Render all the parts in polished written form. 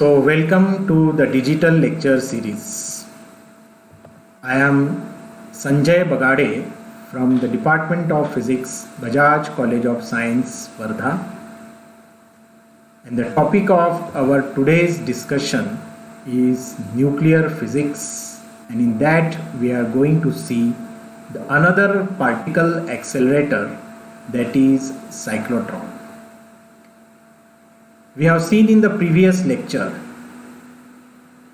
Welcome to the digital lecture series. I am Sanjay Bagade from the Department of Physics, Bajaj College of Science, Wardha. And the topic of our today's discussion is nuclear physics, and in that we are going to see another particle accelerator, that is cyclotron. We have seen in the previous lecture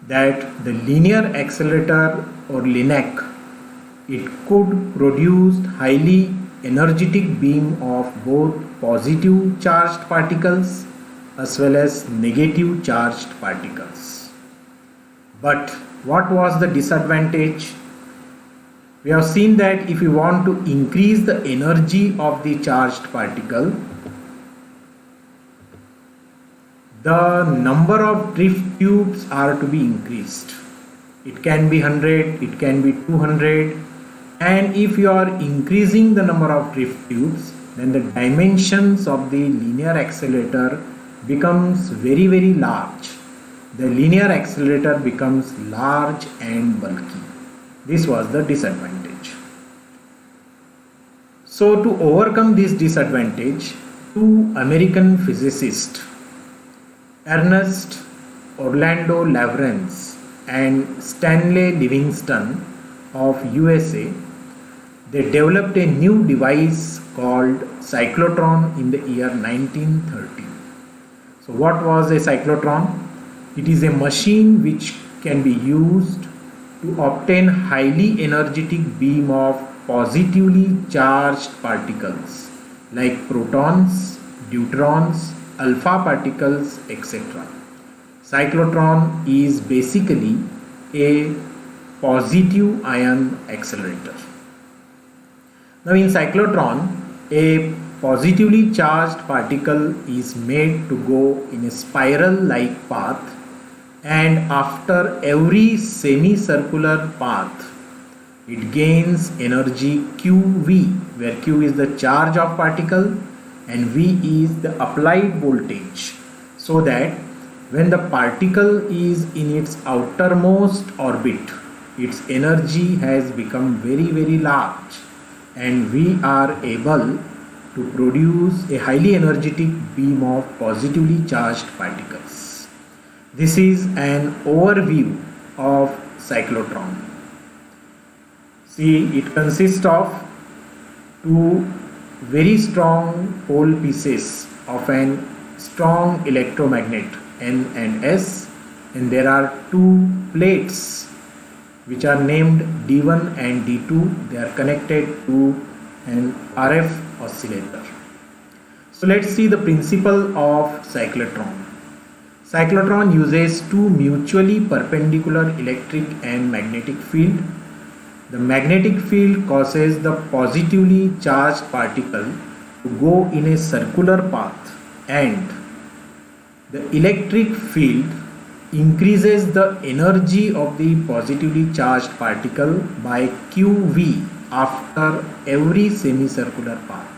that the linear accelerator or LINAC, it could produce highly energetic beam of both positive charged particles as well as negative charged particles. But what was the disadvantage? We have seen that if you want to increase the energy of the charged particle, the number of drift tubes are to be increased. It can be 100, it can be 200, and if you are increasing the number of drift tubes, then the dimensions of the linear accelerator becomes very large. The linear accelerator becomes large and bulky. This was the disadvantage. So to overcome this disadvantage, two American physicists, Ernest Orlando Lawrence and Stanley Livingston of USA, they developed a new device called cyclotron in the year 1930. So what was a cyclotron? It is a machine which can be used to obtain highly energetic beam of positively charged particles like protons, deuterons, alpha particles, etc. Cyclotron is basically a positive ion accelerator. Now in cyclotron, a positively charged particle is made to go in a spiral like path, and after every semicircular path it gains energy QV, where Q is the charge of particle and V is the applied voltage, so that when the particle is in its outermost orbit, its energy has become very large, and we are able to produce a highly energetic beam of positively charged particles. This is an overview of cyclotron. See, it consists of two very strong pole pieces of an strong electromagnet N and S, and there are two plates which are named D1 and D2. They are connected to an RF oscillator. So let's see the principle of cyclotron. Cyclotron uses two mutually perpendicular electric and magnetic field. The magnetic field causes the positively charged particle to go in a circular path, and the electric field increases the energy of the positively charged particle by QV after every semicircular path,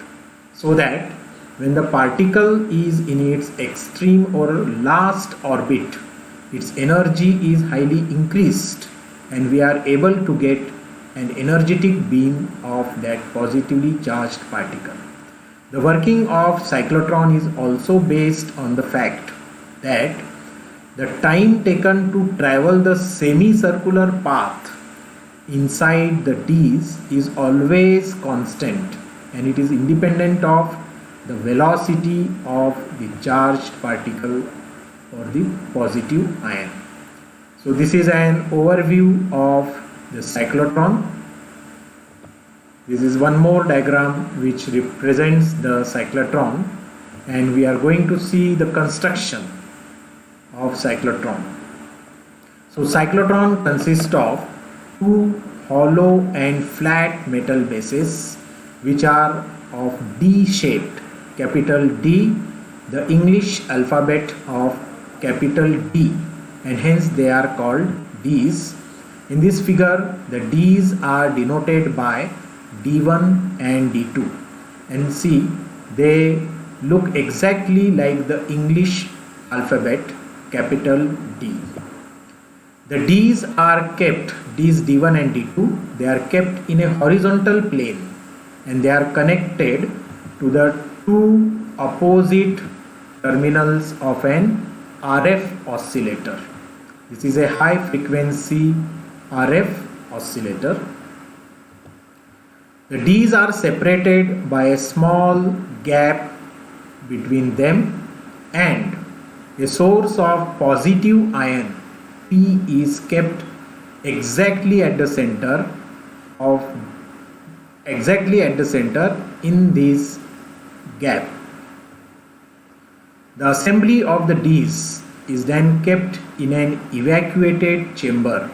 so that when the particle is in its extreme or last orbit, its energy is highly increased and we are able to get an energetic beam of that positively charged particle. The working of cyclotron is also based on the fact that the time taken to travel the semicircular path inside the D's is always constant, and it is independent of the velocity of the charged particle or the positive ion. So this is an overview of the cyclotron. This is one more diagram which represents the cyclotron, and we are going to see the construction of cyclotron. So cyclotron consists of two hollow and flat metal bases which are of D-shaped, capital D, the English alphabet of capital D, and hence they are called Ds. In this figure, the Ds are denoted by D1 and D2, and see, they look exactly like the English alphabet, capital D. The D's are kept, D's D1 and D2, they are kept in a horizontal plane and they are connected to the two opposite terminals of an RF oscillator. This is a high frequency RF oscillator. The D's are separated by a small gap between them and a source of positive ion P is kept exactly at the center in this gap. The assembly of the D's is then kept in an evacuated chamber,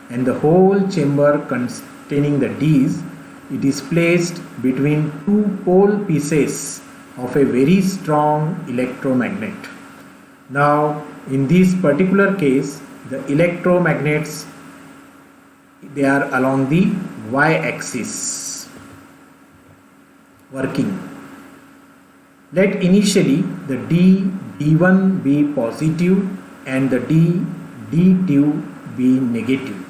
and the whole chamber containing the D's, it is placed between two pole pieces of a very strong electromagnet. Now in this particular case, the electromagnets, they are along the y-axis working. Let initially the D1 be positive and the D2 be negative.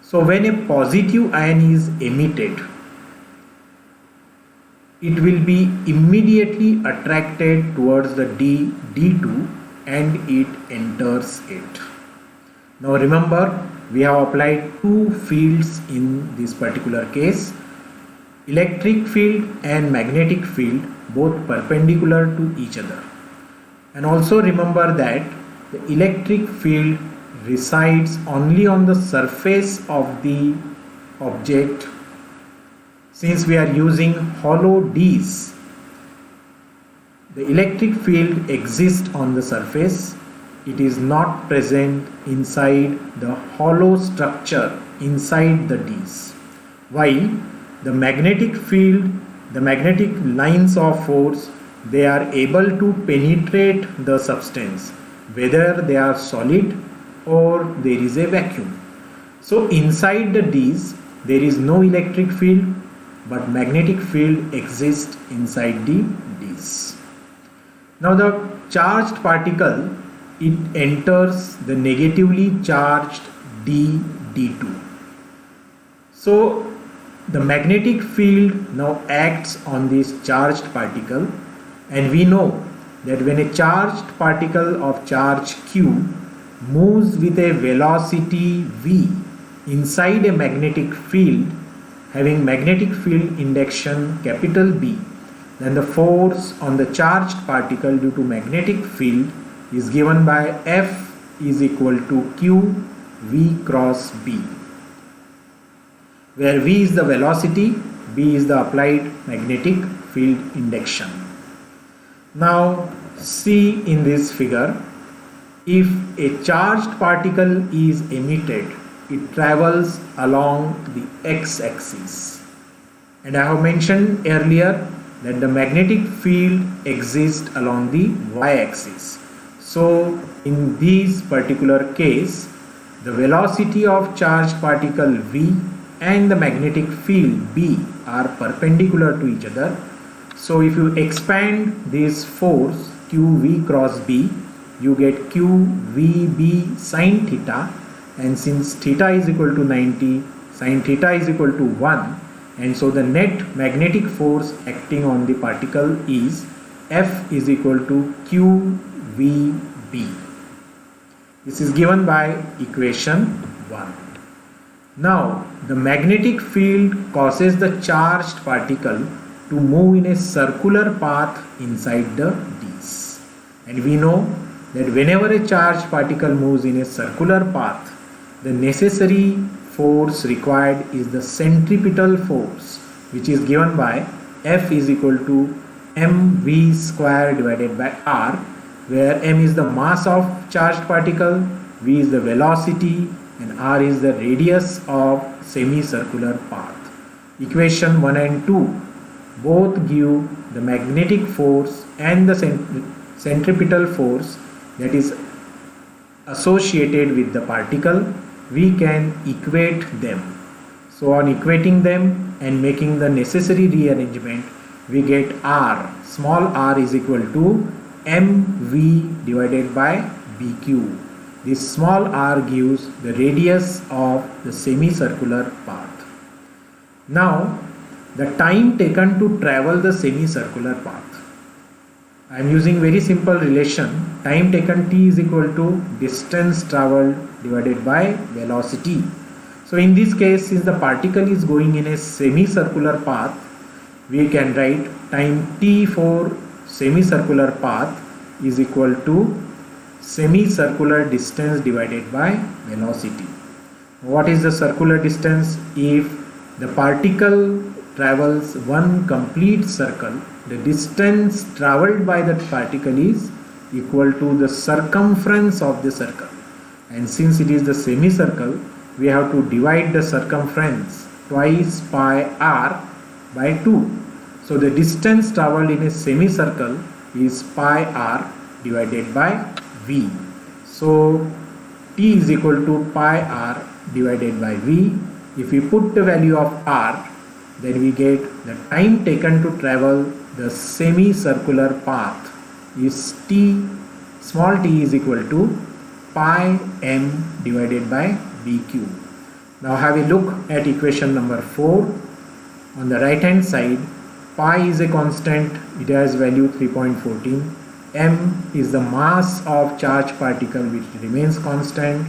So when a positive ion is emitted, it will be immediately attracted towards the D2 and it enters it. Now remember, we have applied two fields in this particular case, electric field and magnetic field, both perpendicular to each other. And also remember that the electric field resides only on the surface of the object. Since we are using hollow D's, the electric field exists on the surface. It is not present inside the hollow structure inside the D's. While the magnetic field, the magnetic lines of force, they are able to penetrate the substance, whether they are solid or there is a vacuum. So inside the D's, there is no electric field, but magnetic field exists inside the D's. Now the charged particle, it enters the negatively charged D2. So the magnetic field now acts on this charged particle, and we know that when a charged particle of charge Q moves with a velocity v inside a magnetic field having magnetic field induction capital B, then the force on the charged particle due to magnetic field is given by F is equal to Q V cross B, where V is the velocity, B is the applied magnetic field induction. Now see in this figure, if a charged particle is emitted, it travels along the x-axis, and I have mentioned earlier that the magnetic field exists along the y-axis. So in this particular case, the velocity of charged particle V and the magnetic field B are perpendicular to each other. So if you expand this force QV cross B, you get QVB sine theta, and since theta is equal to 90, sine theta is equal to 1, and so the net magnetic force acting on the particle is F is equal to QVB. This is given by equation 1. Now the magnetic field causes the charged particle to move in a circular path inside the D's, and we know that whenever a charged particle moves in a circular path, the necessary force required is the centripetal force, which is given by F is equal to mv square divided by r, where m is the mass of charged particle, v is the velocity, and r is the radius of semicircular path. Equation 1 and 2 both give the magnetic force and the centripetal force that is associated with the particle. We can equate them. So on equating them and making the necessary rearrangement, we get r, small r is equal to mv divided by BQ. This small r gives the radius of the semicircular path. Now, the time taken to travel the semicircular path. I am using very simple relation. Time taken t is equal to distance traveled divided by velocity. So in this case, since the particle is going in a semicircular path, we can write time t for semicircular path is equal to semicircular distance divided by velocity. What is the circular distance? If the particle travels one complete circle, the distance traveled by that particle is equal to the circumference of the circle. And since it is the semicircle, we have to divide the circumference twice pi r by 2. So the distance traveled in a semicircle is pi r divided by v. So t is equal to pi r divided by v. If we put the value of r, then we get the time taken to travel the semicircular path is small t is equal to pi m divided by bq. Now have a look at equation number 4. On the right hand side, pi is a constant, it has value 3.14. M is the mass of charged particle which remains constant.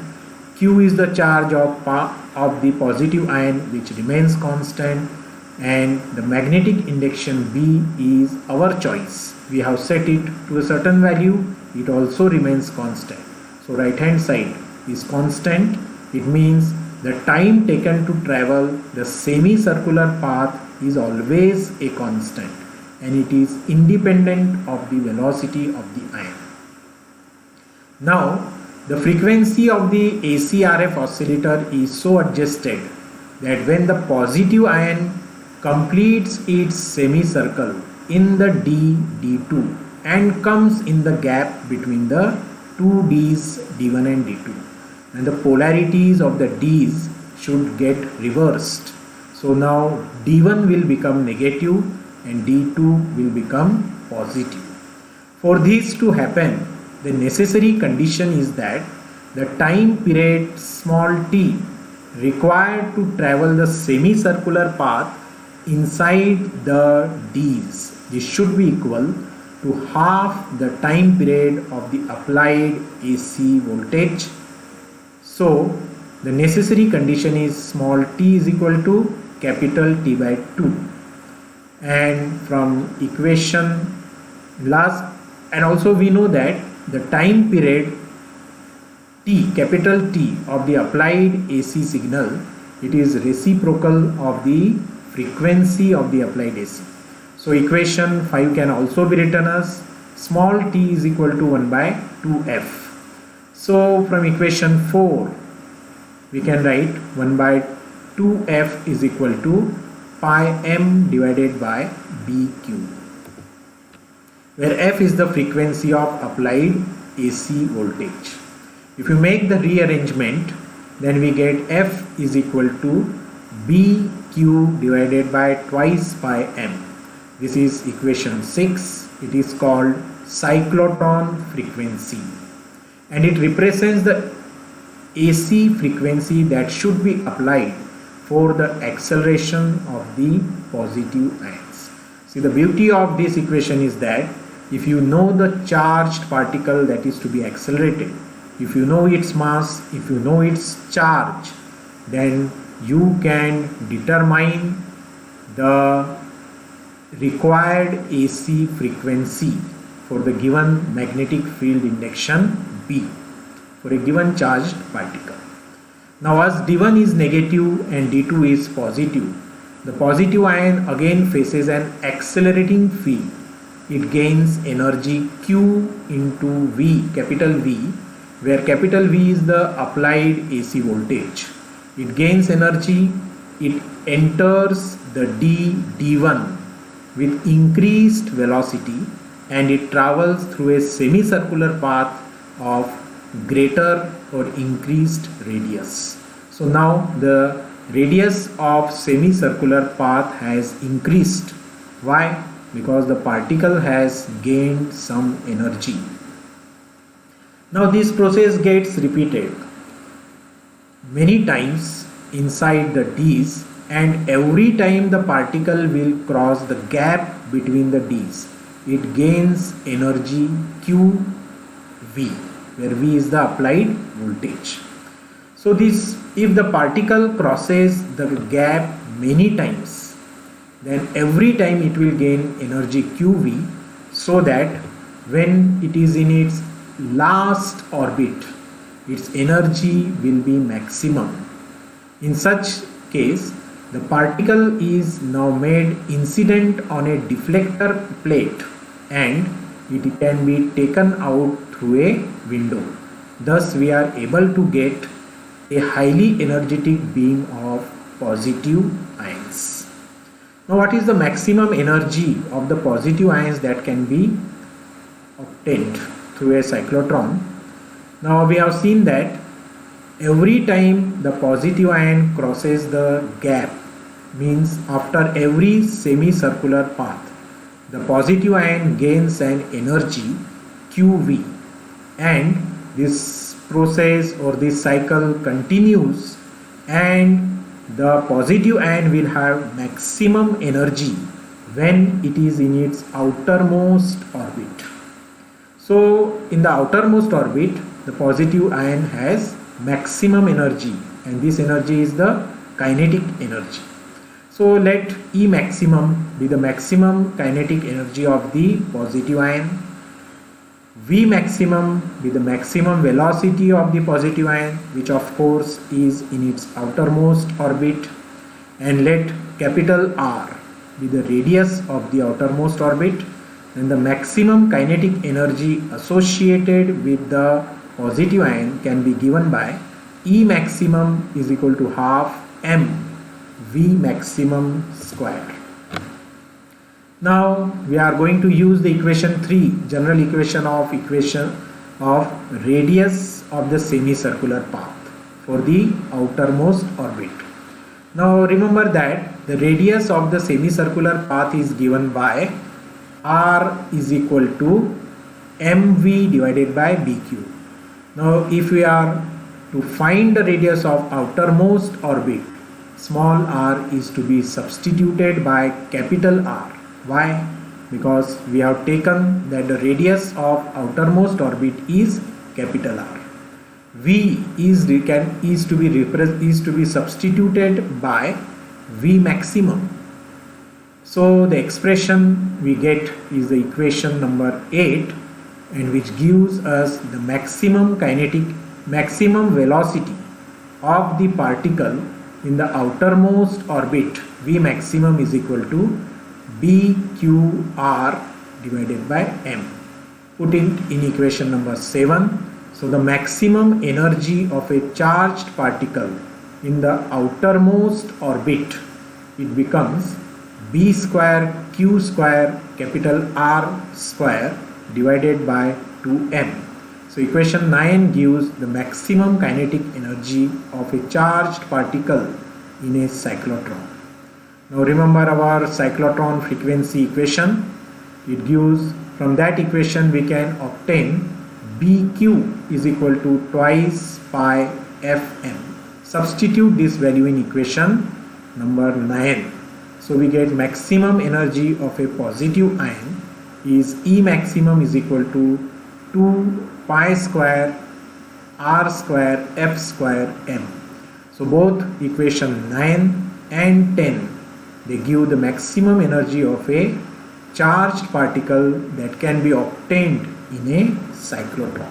Q is the charge of the positive ion which remains constant. And the magnetic induction B is our choice. We have set it to a certain value, it also remains constant. So right hand side is constant. It means the time taken to travel the semicircular path is always a constant, and it is independent of the velocity of the ion. Now the frequency of the ACRF oscillator is so adjusted that when the positive ion completes its semicircle in the d2 and comes in the gap between the two d's d1 and d2, and the polarities of the d's should get reversed. So now d1 will become negative and d2 will become positive. For this to happen, the necessary condition is that the time period small t required to travel the semicircular path inside the d's, this should be equal to half the time period of the applied AC voltage. So the necessary condition is small t is equal to capital T by 2. And from equation last, and also we know that the time period t, capital T of the applied AC signal, it is reciprocal of the frequency of the applied AC. So equation 5 can also be written as small t is equal to 1 by 2f. So from equation 4 we can write 1 by 2f is equal to pi m divided by bq, where f is the frequency of applied AC voltage. If you make the rearrangement, then we get f is equal to bq divided by twice pi m. This is equation 6. It is called cyclotron frequency, and it represents the AC frequency that should be applied for the acceleration of the positive ions. See, the beauty of this equation is that if you know the charged particle that is to be accelerated, if you know its mass, if you know its charge, then you can determine the required AC frequency for the given magnetic field induction B for a given charged particle. Now as d1 is negative and d2 is positive, the positive ion again faces an accelerating field. It gains energy Q into V, capital V, where capital V is the applied AC voltage. It gains energy, it enters the d1 with increased velocity, and it travels through a semicircular path of greater or increased radius. So now the radius of semicircular path has increased. Why? Because the particle has gained some energy. Now this process gets repeated many times inside the D's, and every time the particle will cross the gap between the D's, it gains energy QV, where V is the applied voltage. So this, if the particle crosses the gap many times, then every time it will gain energy QV, so that when it is in its last orbit, its energy will be maximum. In such case, the particle is now made incident on a deflector plate and it can be taken out through a window. Thus, we are able to get a highly energetic beam of positive ions. Now, what is the maximum energy of the positive ions that can be obtained through a cyclotron? Now, we have seen that every time the positive ion crosses the gap, means after every semicircular path, the positive ion gains an energy QV, and this process or this cycle continues, and the positive ion will have maximum energy when it is in its outermost orbit. So in the outermost orbit, the positive ion has maximum energy, and this energy is the kinetic energy. So let E maximum be the maximum kinetic energy of the positive ion, V maximum be the maximum velocity of the positive ion, which of course is in its outermost orbit, and let capital R be the radius of the outermost orbit. Then the maximum kinetic energy associated with the positive ion can be given by E maximum is equal to half m V maximum square. Now we are going to use the equation 3, general equation of radius of the semicircular path for the outermost orbit. Now remember that the radius of the semicircular path is given by R is equal to mv divided by dq. Now if we are to find the radius of outermost orbit, small r is to be substituted by capital R. Why? Because we have taken that the radius of outermost orbit is capital R. V is to be substituted by V maximum. So the expression we get is the equation number 8, and which gives us the maximum velocity of the particle in the outermost orbit. V maximum is equal to BQR divided by M. Put it in equation number 7. So the maximum energy of a charged particle in the outermost orbit, it becomes B square Q square capital R square divided by 2M. So equation 9 gives the maximum kinetic energy of a charged particle in a cyclotron. Now remember our cyclotron frequency equation. It gives, from that equation we can obtain BQ is equal to twice pi Fm. Substitute this value in equation number 9. So we get maximum energy of a positive ion is E maximum is equal to 2 pi square R square F square M. So both equation 9 and 10, they give the maximum energy of a charged particle that can be obtained in a cyclotron.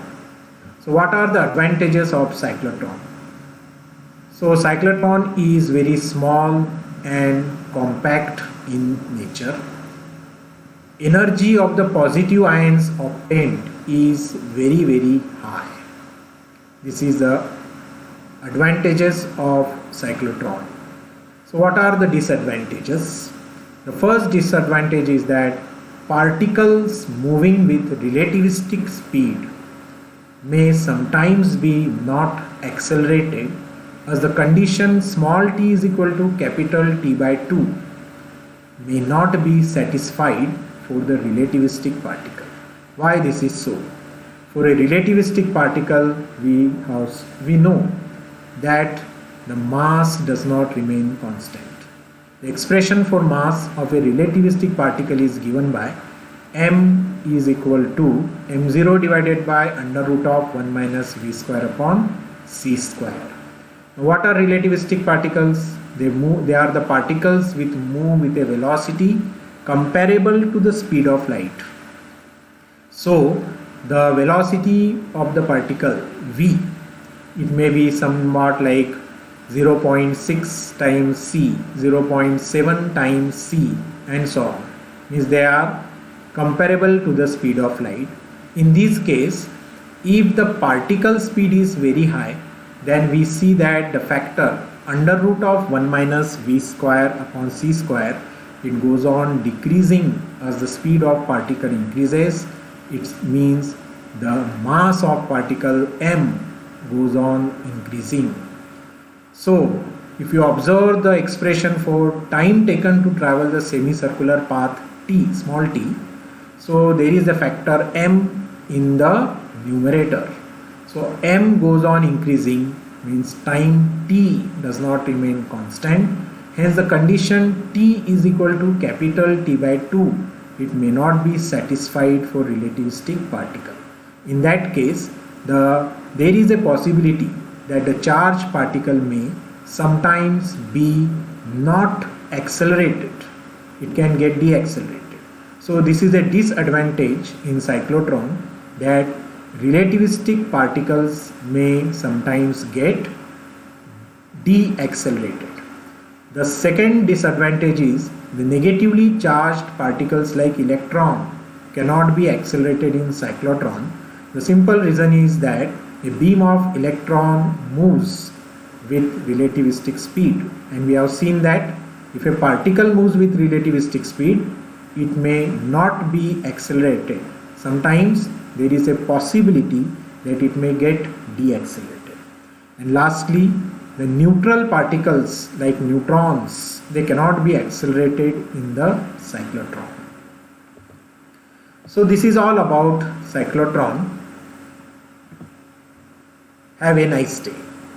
So what are the advantages of cyclotron? So cyclotron is very small and compact in nature. Energy of the positive ions obtained is very, very high. This is the advantages of cyclotron. So what are the disadvantages? The first disadvantage is that particles moving with relativistic speed may sometimes be not accelerated, as the condition small t is equal to capital T by 2 may not be satisfied for the relativistic particle. Why this is so? For a relativistic particle, we know that the mass does not remain constant. The expression for mass of a relativistic particle is given by m is equal to m0 divided by under root of 1 minus v square upon c square. Now, what are relativistic particles? They are the particles which move with a velocity comparable to the speed of light. So the velocity of the particle v, it may be somewhat like 0.6 times c, 0.7 times c, and so on. Means they are comparable to the speed of light. In this case, if the particle speed is very high, then we see that the factor under root of 1 minus v square upon c square, it goes on decreasing as the speed of particle increases. It means the mass of particle m goes on increasing. So if you observe the expression for time taken to travel the semicircular path t, small t, so there is a factor m in the numerator. So m goes on increasing, means time t does not remain constant. Hence the condition t is equal to capital T by 2, it may not be satisfied for relativistic particle. In that case, there is a possibility that the charged particle may sometimes be not accelerated. It can get deaccelerated. So this is a disadvantage in cyclotron, that relativistic particles may sometimes get deaccelerated. The second disadvantage is the negatively charged particles like electron cannot be accelerated in cyclotron. The simple reason is that a beam of electron moves with relativistic speed, and we have seen that if a particle moves with relativistic speed, it may not be accelerated. Sometimes there is a possibility that it may get deaccelerated. And lastly, the neutral particles like neutrons, they cannot be accelerated in the cyclotron. So this is all about cyclotron. Have a nice day.